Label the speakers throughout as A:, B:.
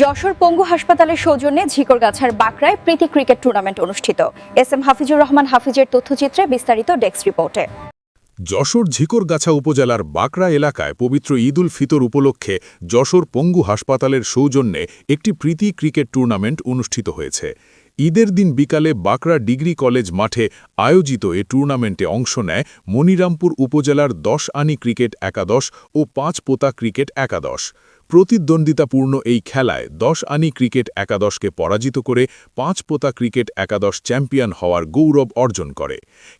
A: যশোর পঙ্গু হাসপাতালের সৌজন্যে ঝিকরগাছার বাকরায় প্রীতি ক্রিকেট টুর্নামেন্ট অনুষ্ঠিত। এস.এম. হাফিজুর রহমান হাফিজের তথ্যচিত্রে বিস্তারিত ডেস্ক রিপোর্টে।
B: যশোর ঝিকরগাছা উপজেলার বাকরা এলাকায় পবিত্র ঈদ উল ফিতর উপলক্ষে যশোর পঙ্গু হাসপাতালের সৌজন্যে একটি প্রীতি ক্রিকেট টুর্নামেন্ট অনুষ্ঠিত হয়েছে। ঈদের দিন বিকালে বাকরা ডিগ্রি কলেজ মাঠে আয়োজিত এ টুর্নামেন্টে অংশ নেয় মনিরামপুর উপজেলার ১০ আনি ক্রিকেট একাদশ ও ৫ পোতা ক্রিকেট একাদশ। প্রতিদ্বন্দ্বিতাপূর্ণ এই খেলায় ১০ আনি ক্রিকেট একাদশকে পরাজিত করে ৫ পোতা ক্রিকেট একাদশ চ্যাম্পিয়ন হওয়ার গৌরব অর্জন করে।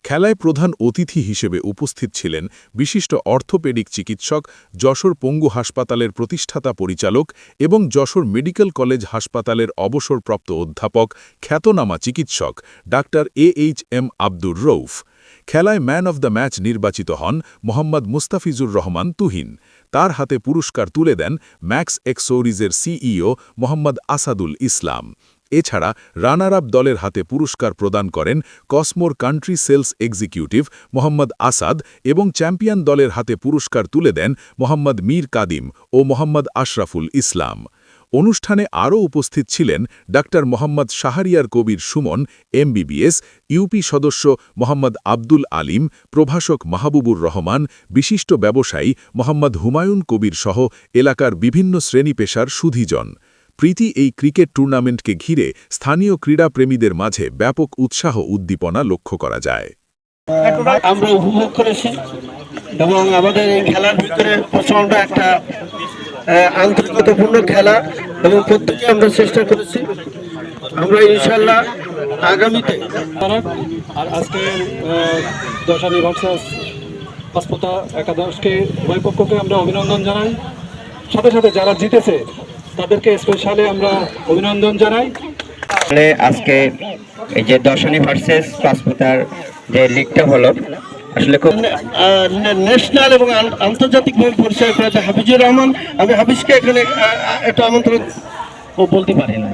B: খেলায় প্রধান অতিথি হিসেবে উপস্থিত ছিলেন বিশিষ্ট অর্থোপেডিক চিকিৎসক, যশোর পঙ্গু হাসপাতালের প্রতিষ্ঠাতা পরিচালক এবং যশোর মেডিকেল কলেজ হাসপাতালের অবসরপ্রাপ্ত অধ্যাপক, খ্যাতনামা চিকিৎসক ডাক্তার এ.এইচ.এম. আব্দুর রউফ। খেলায় ম্যান অব দ্য ম্যাচ নির্বাচিত হন মোহাম্মদ মুস্তাফিজুর রহমান তুহিন। তার হাতে পুরস্কার তুলে দেন ম্যাক্স এক্সোরিজের সিইও মোহাম্মদ আসাদুল ইসলাম। এছাড়া রানার আপ দলের হাতে পুরস্কার প্রদান করেন কসমোর country sales executive Mohammad Asad এবং চ্যাম্পিয়ন দলের হাতে পুরস্কার তুলে দেন মোহাম্মদ মীর কাদিম ও মোহাম্মদ আশরাফুল ইসলাম। অনুষ্ঠানে আরও উপস্থিত ছিলেন doctor Mohammad Shahriar Kabir Suman, MBBS, UP সদস্য মোহাম্মদ আব্দুল আলিম, প্রভাষক মাহবুবুর রহমান, বিশিষ্ট ব্যবসায়ী মোহাম্মদ হুমায়ুন কবির সহ এলাকার বিভিন্ন শ্রেণী পেশার সুধীজন। প্রীতি এই ক্রিকেট টুর্নামেন্টকে ঘিরে স্থানীয় ক্রীড়াপ্রেমীদের মাঝে ব্যাপক উৎসাহ উদ্দীপনা লক্ষ্য করা যায়।
C: আমরা উপভোগ করেছি এবং আমাদের এই খেলার ভিতরে প্রচন্ড একটা আন্তরিকতাপূর্ণ খেলা এবং প্রত্যেকে আমরা চেষ্টা করেছি। আমরা ইনশাল্লাহ আগামীতে
D: আর আজকে ১০ আনি ভার্সেস ৫ পোতা একাদশকে উভয় পক্ষকে আমরা অভিনন্দন জানাই। সাথে সাথে যারা জিতেছে তাদেরকে স্পেশালি আমরা অভিনন্দন জানাই।
E: আজকে এই যে ১০ আনি ভার্সেস ৫ পোতার যে লিগটা হলো আসলে খুব
C: ন্যাশনাল এবং আন্তর্জাতিকভাবে পরিচয় করেছে হাফিজুর রহমান। আমি হাফিজকে এখানে একটা আমন্ত্রণ বলতে পারি না।